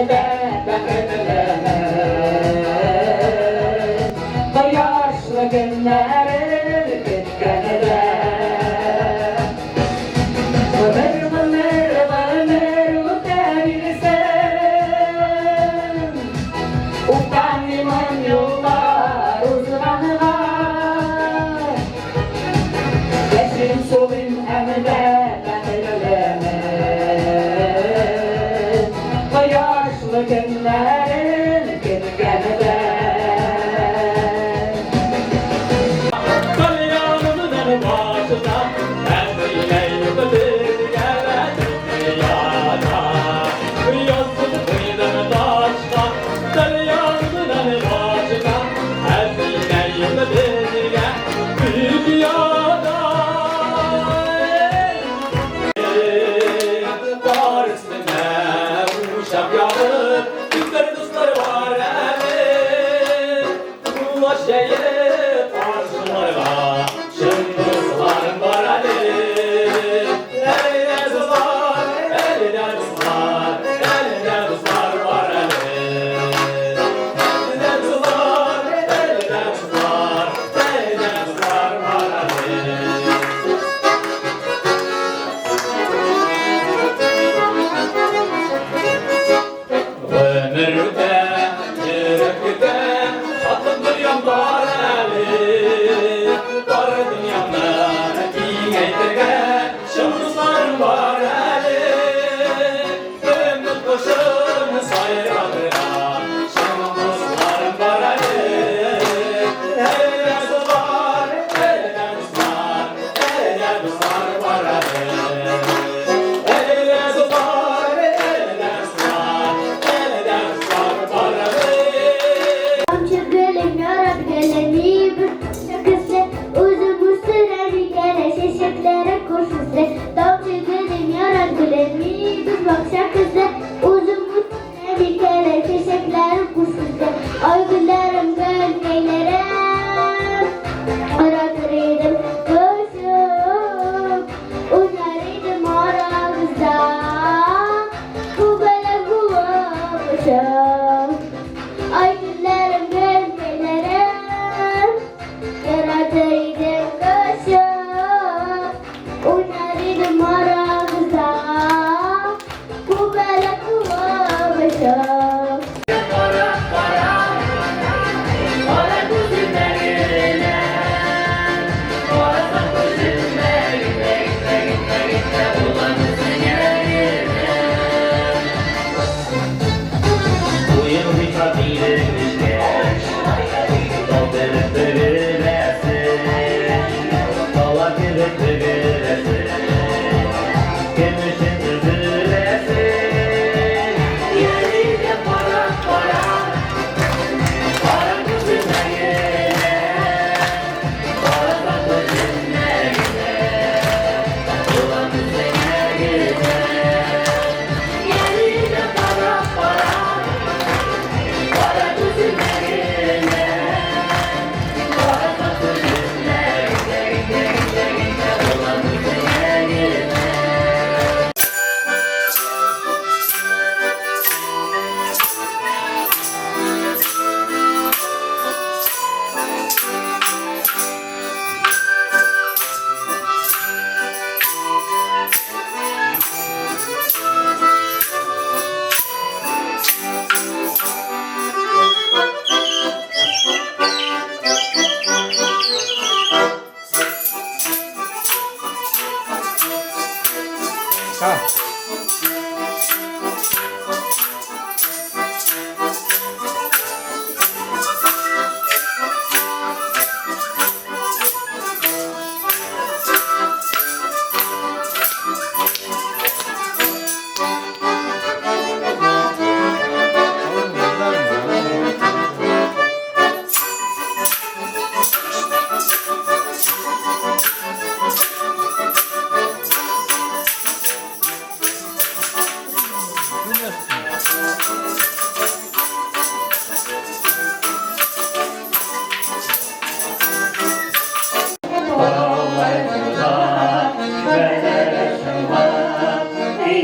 de beklemeleme. Bu yaşlı günlerin bitgeni de ömür ötebilsen utan liman yollar uzman var. Yaşım solun emde beklemeleme. Bu yaşlı günlerin bitgeni de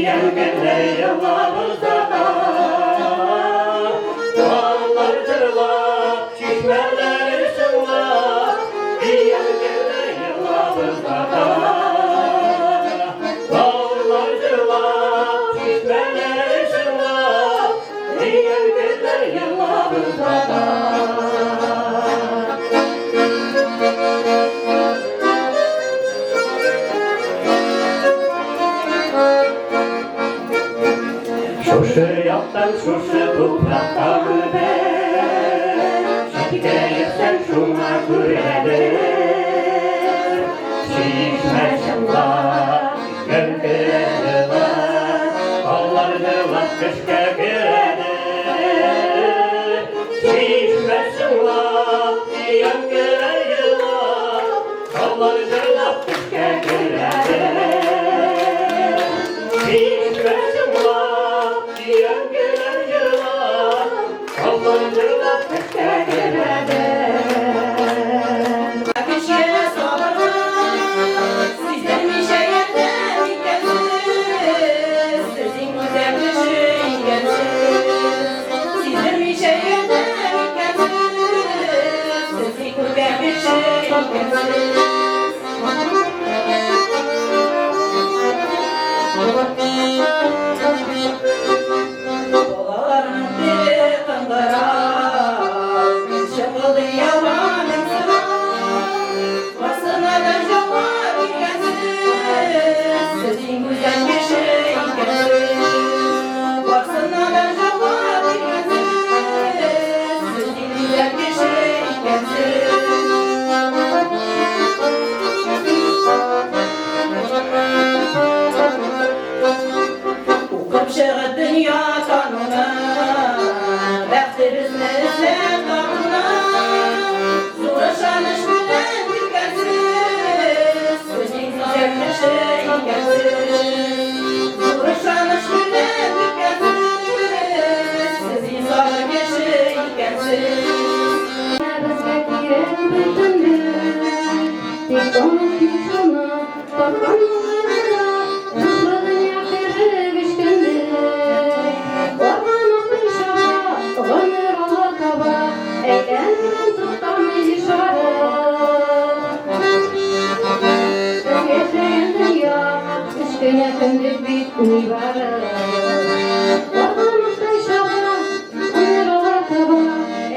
Yelkenle yıllarımızda Sevgiler yıllarında Şuşu yaptan şuşu toprakta güber Şikayetsen şuna güredir Şişmeşinler, gölgeler Kollardılar kışka güredir Şişmeşinler, gölgeler yıllar Kollardılar kışka güredir Şişmeşinler Yöngeler yılan, Allah'ınla pekte gireler. Akışıya sorulur, sizden bir şey yerden imkansız. Sizin güzel düşünceniz, sizden bir şey yerden imkansız. Sizin güzel düşünceniz. Oğlanın biri kandırar, bir şıkıldı yalanın sırar. Varsına da cevap imkansız, sizin güzel bir şey imkansız. Varsına da cevap imkansız, sizin güzel bir şey imkansız. Kapşığı dünya kanuna, bəxtimizni izləyən qanuna. Zorlaşanış bilən bilgəsiz, sözün güzəlmişi ingəsiz. Zorlaşanış bilən bilgəsiz, sözün sarımışı ingəsiz. Bizga kerak butundir, tek onun kuchini topgan o'g'lida ruhini yaqtirib ishkundir. Orqanoqning shohi, g'amir olor kaba, aylangan to'xtamay ishora. Biz yashagan dunyo, uch kuni kunduz bitmay iborat. Orqanoqning shohi, g'amir olor kaba,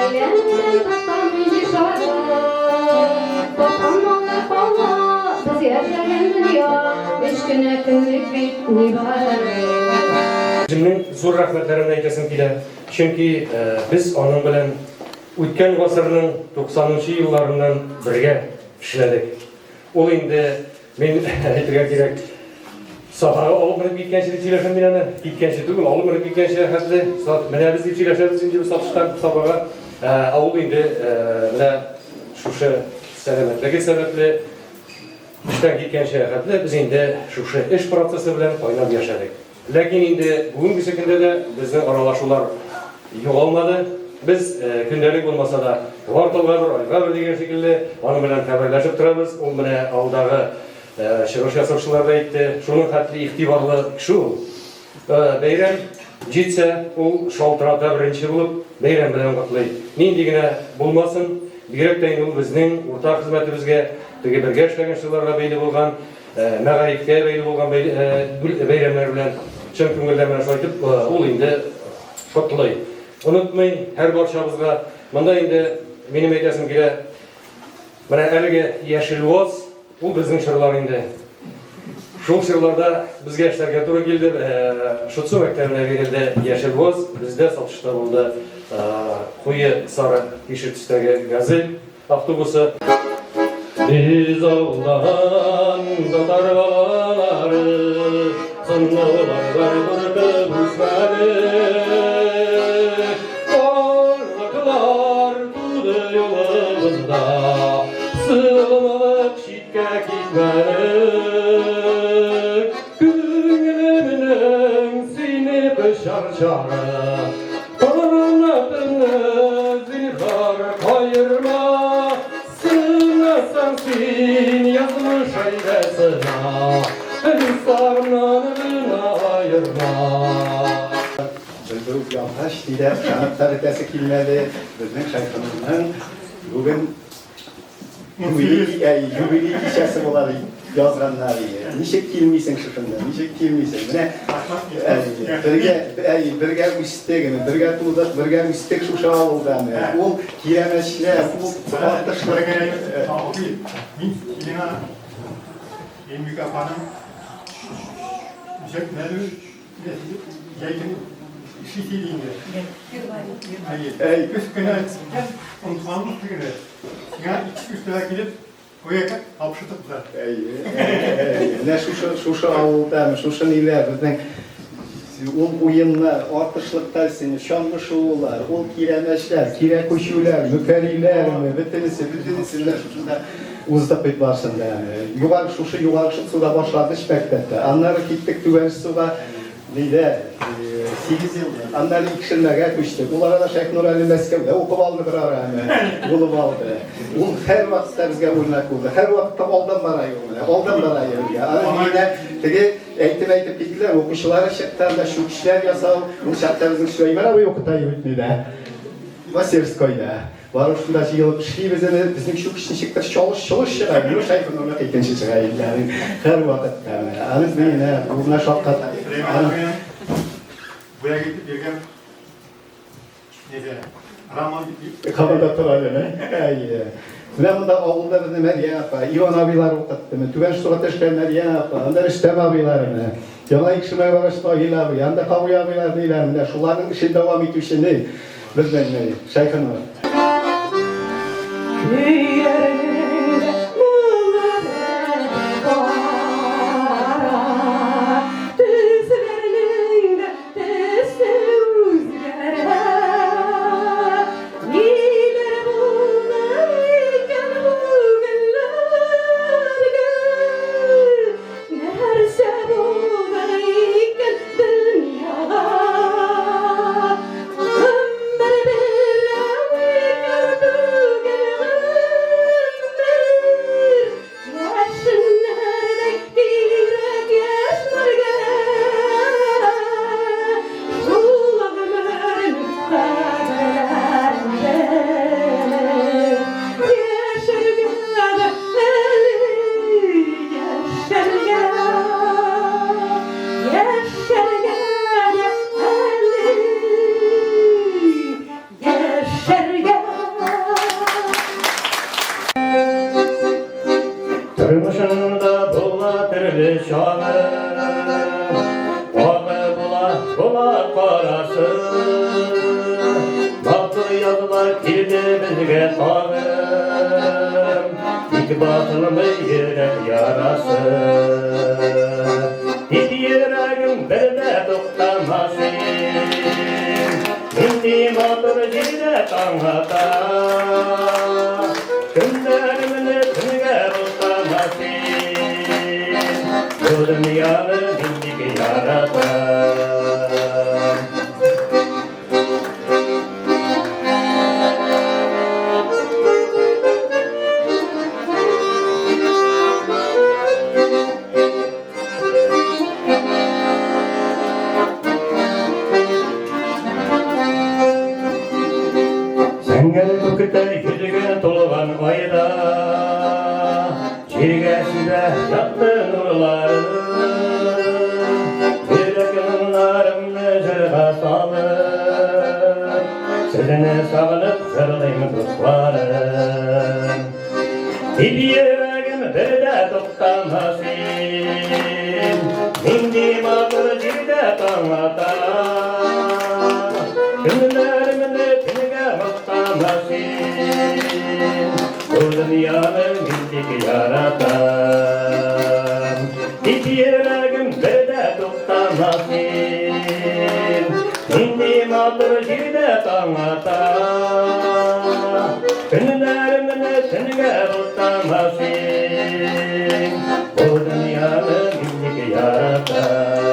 aylangan to'xtamay ishora. Topqanlar qolma, biz yashagan dunyo, uch kuni kunduz bitmay iborat. Cümlenin zor rahmetlerini aytasım kile. Çünkü biz onun bilen o'tgan asırının 90'ncı yıllarından birge işledik. Ol endi men aytırga kerak. Sahaga olib minib ketganchilik chilasam menani ketganchi tugul, olib minib ketganchi haqida mana biz chilashamiz uchun biz satishdan sabaga ol endi mana shusha salomatligi sababli ishdan ketganchi haqida biz endi shusha ish protsessi bilan o'ynab yashadik. Lakin endi bugungi kunda da bizning aralashuvlar yo'qolmadi. Biz kundalik bo'lmasa da vartalgadir, oygadir degan shekilli onun bilan xabarlashib turamiz. U mana oldagi shirosh yasovchilar da aytdi. Shuning xatli ixtiborli kishi u. Bayram jitsa u shaltirada birinchi bo'lib bayram bilan qutlaydi. Nendigina bo'lmasin, direktdan u bizning o'rtaq xizmatimizga, birga ishlagan kishilarga bayli bo'lgan, mag'aribga bayli bo'lgan bayramlar bilan chin ko'ngildan mana shu aytib, u endi qutlaydi. Unutmang, har barchamizga bunda endi mening aytasim kela, mana haligi Yashilvoz, u bizning shirlar endi. Shu shirlarda bizga ishlarga to'g'ri keldi. Shutsu maktabiga berildi Yashilvoz, bizda sotishda bo'ldi. Qo'yi sari yeşil tusdagi Gazel avtobusi. Biz avlan qatarvalari, sunnular var bir busmali. Qorliqlar tuğdu yolumuzda, sığınıp şitka gitmeli. Günümünün sinip şarşarı, Kanatını zinhar kayırma, sığınasan sin yazmış aydasına, insanlarına ayırma. Bülbül Yaltaş diye sanat tarihçesi kimleri bizning shayximizning bugün jubiliy kechasi bo'ladi. yazganlar iyi. Nişek kilmiysen şuşunda, nişek kilmiysen. Mine birge istegini, birge tuğdak, birge istek şuşa aldan. Ol kiremeşler, ol tuğaktışlar. Min yine en büyük afanım Nişekleri yayın şişiliğinde. Hayır, üst güne unutmanmış bir güne. Ya üst güne gidip buraya hapşırtıklar. Ne şuşa aldan, şuşa niler, bizden ol oyunlar, artışlıklar seni, şanlı şovlar, ol kiremeşler, kire kuşular, müperiler, bütünüsünler şuşunda uzda pek varsında yani. Yuvarlak şuşa yuvarlak suda başladı spektatta. Anları gittik tüvenç suda neyde? 8 yıl. Anları ikişirlerge düştük. Ulara da Şeyh Nurali Meskev'de okup aldı bir ara yani. Bulup aldı. Ol her vakitte bizge oynak oldu. Her vakitte oldan barayı oldu. Oldan barayı oldu. Ama yine tege eğitim gittiler. Okuşulara şartlarında şu kişiler yasal. Bu şartlarımızın Süleyman abi okutayı bitmedi. Vaserskoy'da. Var şunda yıl şiibizini bizim şu kişinin şıkta çalış yapıyor. Şeyh Nurali ikinci çıkıyor yani. Her vakitte. Anız neyine? Buna şapkat. Buraya gidip bir gün neyse Raman Kabada turayla ne? Ben bunda avulda bizim Meryem apa, İvan abiler okuttım. Tüven Suratışkan Meryem apa, onlar İstem abilerini. Yana ikişime varışta abi, yanda kavuya abiler değilerinde. Şuların işi devam etişini bizden ne? Şeyh'ın var. Durmuşunda bula türlü şanı, Oğlu bula parası. Baktı yazılar girdi bizge tanım, İki batılımı yürek yarası. İki yüreğim berde toktamasın, İndi motor jirde tanğata. Günlerimini tüge bultamasın, Bu dünyanı bindik yaratan. Sengel köküte yüzüge tolgan ayda, Çirgesinde yattı nurları, Yüreğim narımını zırha salır, Sizini sağlıp zırlayım dostlarım. Bir yüreğim bir de toktamasın, Mindim atır cilde tanrata. Günlerimini tüge muhtamasın, Bu dünyanın bildik yaratan. Hiç yüreğim böyle toktamasın, İndim atır cilde tanrata. Günlerimini tüge muhtamasın, Bu dünyanın bildik yaratan.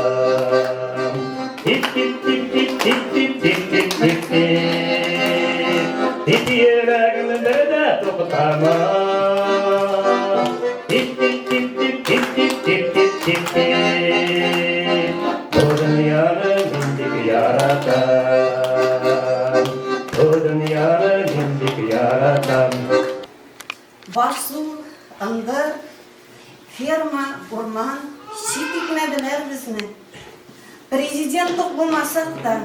Tip tip tip tip tip tip tip tip tip tip. Tip yüreğimi böyle toktama. Tip tip tip tip tip tip tip tip tip tip. Bu dünyanı bindik yaratan, Bu dünyanı bindik yaratan. Varsın anda ferma, orman, çit ikmediler bizni. Prezidentlik bulmasak da,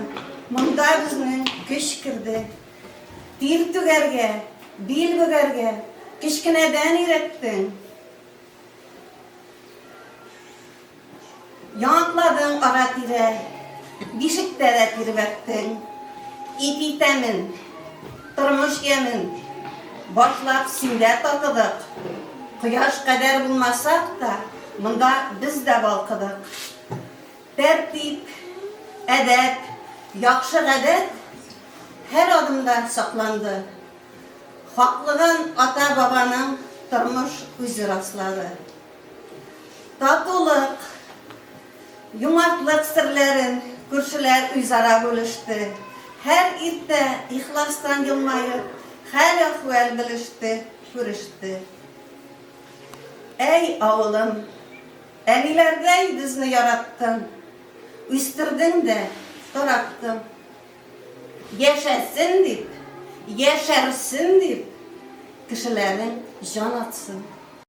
munda bizni güç kirdi. Dil tügerge, bil bügerge, kişkineden irettin. Yanıtladın ara tire, bişiklere tirvettin. İpitemin, tırmış yemin, başlap sinde takıdık. Kıyaş kadar bulmasak da, bunda biz de balkıdık. Tertip, edep, yakşı adet her adımda saklandı. Haklığın ata babanın tırmış üzü rastladı. Tatlılık, yumartlık sırların kürsüler üzara bölüştü. Her itte ihlastan yılmayıp, her ahval bilişti, görüştü. Ey oğlum, enilerden bizni yarattın, üstürdün de durattın. Yaşasın deyip, yaşarsın deyip, kişilerin can atsın.